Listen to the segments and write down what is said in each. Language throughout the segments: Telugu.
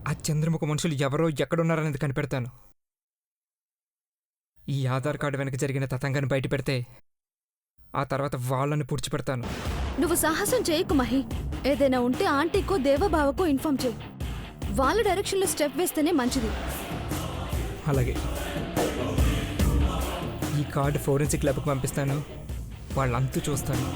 ఆ చంద్రముఖ మనుషులు ఎవరో ఎక్కడున్నారనేది కనిపెడతాను. ఈ ఆధార్ కార్డు వెనక జరిగిన తతంగాన్ని బయట పెడితే ఆ తర్వాత వాళ్ళని పూడ్చిపెడతాను. నువ్వు సాహసం చేయకు మహి. ఏదైనా ఉంటే ఆంటీకో దేవబావకో ఇన్ఫార్మ్ చేయి. వాళ్ళ డైరెక్షన్లో స్టెప్ వేస్తేనే మంచిది. అలాగే. ఈ కార్డు ఫోరెన్సిక్ ల్యాబ్కి పంపిస్తాను. వాళ్ళంతా చూస్తాను.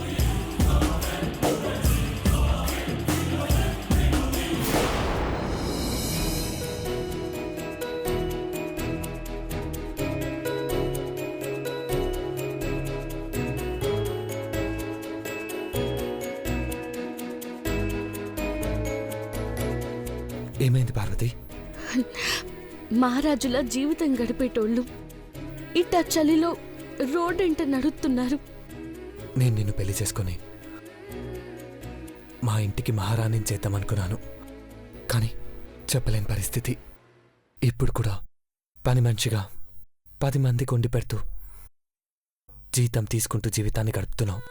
ఏమైంది పార్వతి? మహారాజుల జీవితం గడిపేటోళ్ళు ఇట్టా చలిలో రోడ్డెంట నడుస్తున్నారు. నేను నిన్ను పెళ్లి చేసుకుని మా ఇంటికి మహారాణిని చేద్దామనుకున్నాను. కానీ చెప్పలేని పరిస్థితి. ఇప్పుడు కూడా పని మనిషిగా 10 మందికి వండి పెడుతూ జీతం తీసుకుంటూ జీవితాన్ని గడుపుతున్నావు.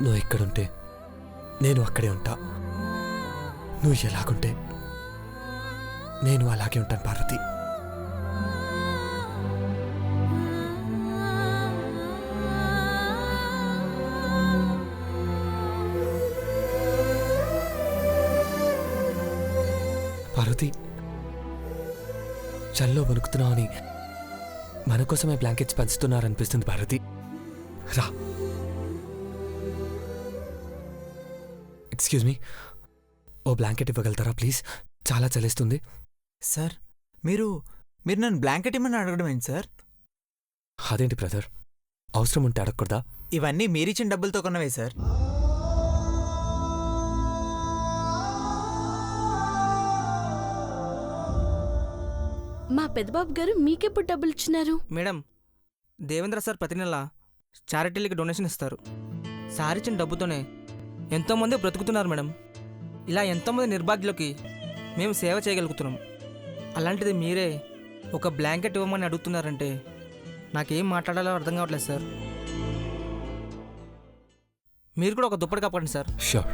నువ్వు ఎక్కడుంటే నేను అక్కడే ఉంటా. నువ్వు ఎలాగుంటే నేను అలాగే ఉంటాను పార్వతి. పార్వతి, చల్లో వణుకుతున్నావని మన కోసమే బ్లాంకెట్స్ పంచుతున్నారనిపిస్తుంది పార్వతి. రా. ఎక్స్క్యూజ్ మీ, ఓ బ్లాంకెట్ ఇవ్వగలుగుతారా ప్లీజ్? చాలా చలేస్తుంది. సార్, మీరు నన్ను బ్లాంకెట్ ఇమ్మని అడగడం ఏంటి సార్? అదేంటి బ్రదర్, అవసరం ఉంటే అడగకూడదా? ఇవన్నీ మీరిచ్చిన డబ్బులతో కొన్నవే సార్. మా పెద్దబాబు గారు మీకెప్పుడు డబ్బులు ఇచ్చినారు? మేడం, దేవేంద్ర సార్ ప్రతి నెల చారిటీలకి డొనేషన్ ఇస్తారు. సార్ ఇచ్చిన డబ్బుతోనే ఎంతోమంది బ్రతుకుతున్నారు మేడం. ఇలా ఎంతోమంది నిర్భాగ్యులకి మేము సేవ చేయగలుగుతున్నాం. అలాంటిది మీరే ఒక బ్లాంకెట్ ఇవ్వమని అడుగుతున్నారంటే నాకేం మాట్లాడాలో అర్థం కావట్లేదు సార్. మీరు కూడా ఒక దుప్పటి కప్పండి సార్. షూర్.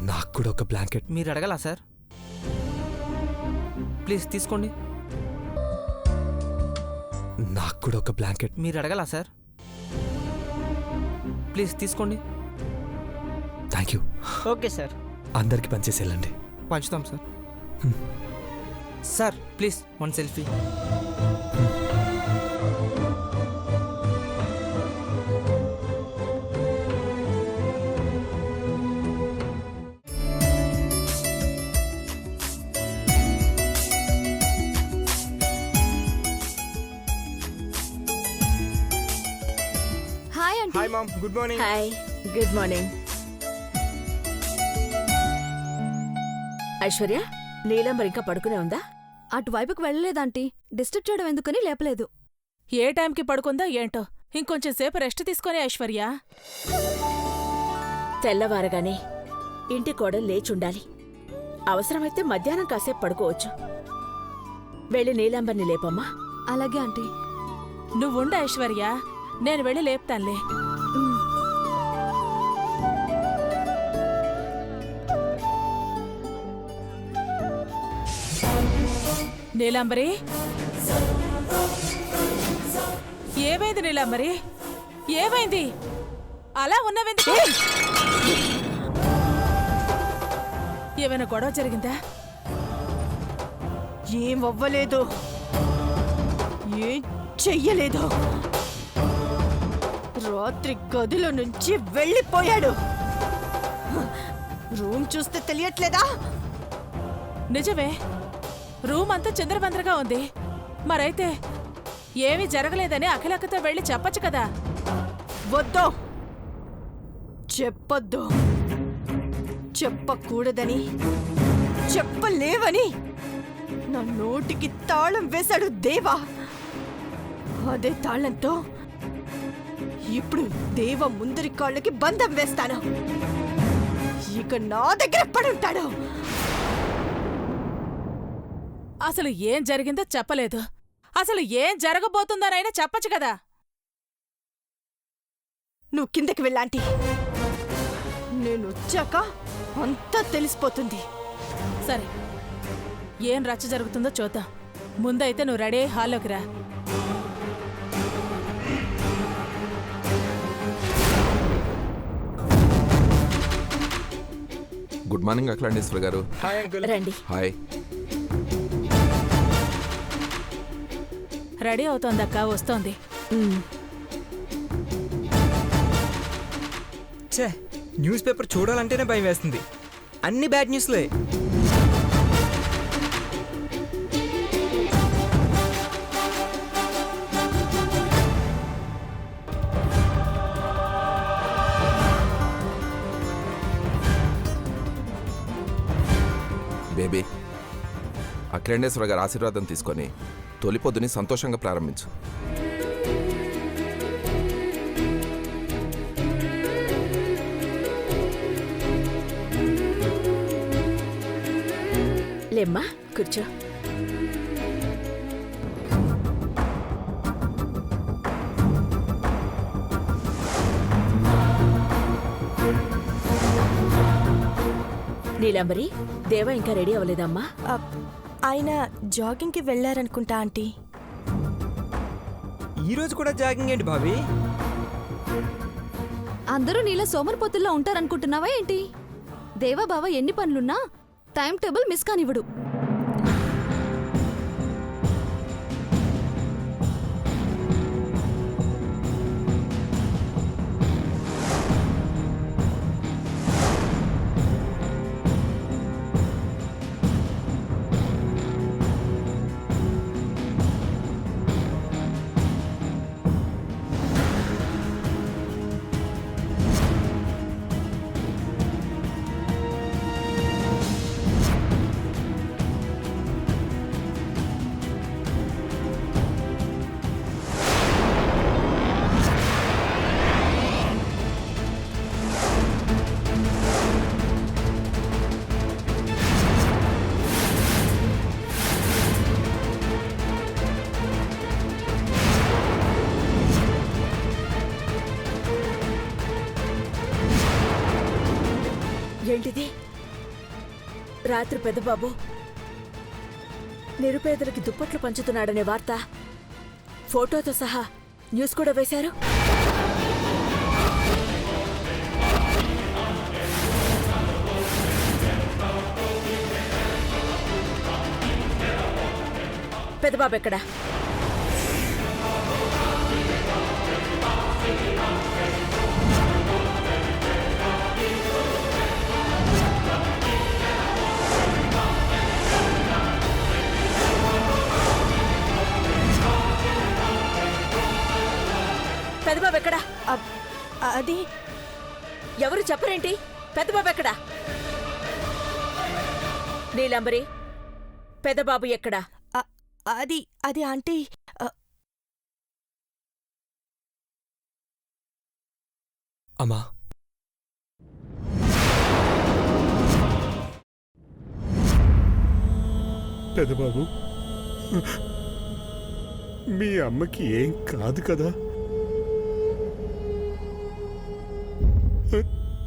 నాకు కూడా ఒక బ్లాంకెట్. మీరు అడగలా సార్? ప్లీజ్ తీసుకోండి. నాకు కూడా ఒక బ్లాంకెట్. మీరు అడగలా సార్? ప్లీజ్ తీసుకోండి. Thank you. Okay sir. అందరికి పనిచేసి వెళ్ళండి. పంచుతాం sir. Sir please 1 selfie. Hi aunty. Hi ma'am, good morning. Hi, good morning. Aishwarya, Neelam మరి ఇంకా పడుకునే ఉందా? అటువైపుకి వెళ్ళలేదాంటీ. డిస్టర్బ్ చేయడం ఎందుకని లేపలేదు. ఏ టైంకి పడుకుందో ఏంటో. ఇంకొంచెం సేపు రెస్ట్ తీసుకొని ఐశ్వర్య. తెల్లవారగానే ఇంటి కోడలు లేచుండాలి. అవసరమైతే మధ్యాహ్నం కాసేపు పడుకోవచ్చు. వెళ్ళి నీలాంబర్ని లేపమ్మా. అలాగే ఆంటీ. నువ్వుండు ఐశ్వర్య, నేను వెళ్ళి లేపుతానులే. నీలాంబరి, ఏమైంది నీలాంబరి? ఏమైంది? అలా ఉన్నవెందుకు? ఏమైనా గొడవ జరిగిందా? ఏం అవ్వలేదు, ఏం చెయ్యలేదు. రాత్రి గదిలో నుంచి వెళ్ళిపోయాడు. రూమ్ చూస్తే తెలియట్లేదా? నిజమే, రూమ్ అంతా చిందరబందరగా ఉంది. మరైతే ఏమీ జరగలేదని అఖిలక్కతో వెళ్ళి చెప్పచ్చు కదా. వద్దు, చెప్పొద్దు. చెప్పకూడదని, చెప్పలేవని నా నోటికి తాళం వేశాడు దేవా. అదే తాళంతో ఇప్పుడు దేవ ముందరి కాళ్ళకి బంధం వేస్తాను. ఇక నా దగ్గర పడుంటాడు. అసలు ఏం జరిగిందో చెప్పలేదు. అసలు ఏం జరగబోతుందోనైనా చెప్పచ్చు కదా. నువ్వు కిందకి వెళ్ళాంటి. నేను వచ్చాక అంతా తెలిసిపోతుంది. సరే, ఏం రచ్చ జరుగుతుందో చూద్దాం. ముందైతే నువ్వు రెడీ అయ్యి హాల్లోకి రా. గుడ్ మార్నింగ్ అఖిలాండేశ్వర్ గారు. రండి. హాయ్. రెడీ అవుతోందక్క, వస్తోంది. ఛే, న్యూస్ పేపర్ చూడాలంటేనే భయం వేస్తుంది. అన్ని బ్యాడ్ న్యూస్లే. బేబీ, అఖిలాండేశ్వర గారి ఆశీర్వాదం తీసుకొని తొలి పొద్దుని సంతోషంగా ప్రారంభించు. లేమ్మా, కూర్చో. నీలాంబరి, దేవ ఇంకా రెడీ అవ్వలేదమ్మా? ఆయన జాగింగ్కి వెళ్ళారనుకుంటా ఆంటీ. ఈ రోజు కూడా జాగింగ్ ఏంటి భావి? అందరూ నీలా సోమరిపోతుల్లో ఉంటారనుకుంటున్నావా ఏంటి? దేవాబావ ఎన్ని పనులున్నా టైం టేబుల్ మిస్ కానివ్వడు. ఏంటిది? రాత్రి పెద్దబాబు నిరుపేదలకి దుప్పట్లు పంచుతున్నాడనే వార్త ఫోటోతో సహా న్యూస్ కూడా వేశారు. పెద్దబాబు ఎక్కడా? పెద్దబాబు ఎక్కడా? అది ఎవరు చెప్పరేంటి? పెద్దబాబు ఎక్కడా? నీలాంబరి, పెద్దబాబు ఎక్కడా? అది అది ఆంటీ. అమ్మా, పెదబాబు, మీ అమ్మకి ఏం కాదు కదా?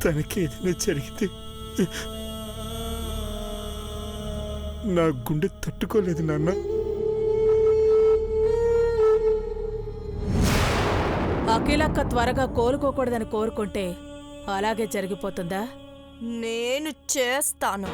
తనకి ఏదైనా జరిగితే నా గుండె తట్టుకోలేదు నాన్న. అఖిలక్క త్వరగా కోలుకోకూడదని కోరుకుంటే అలాగే జరిగిపోతుందా? నేను చేస్తాను.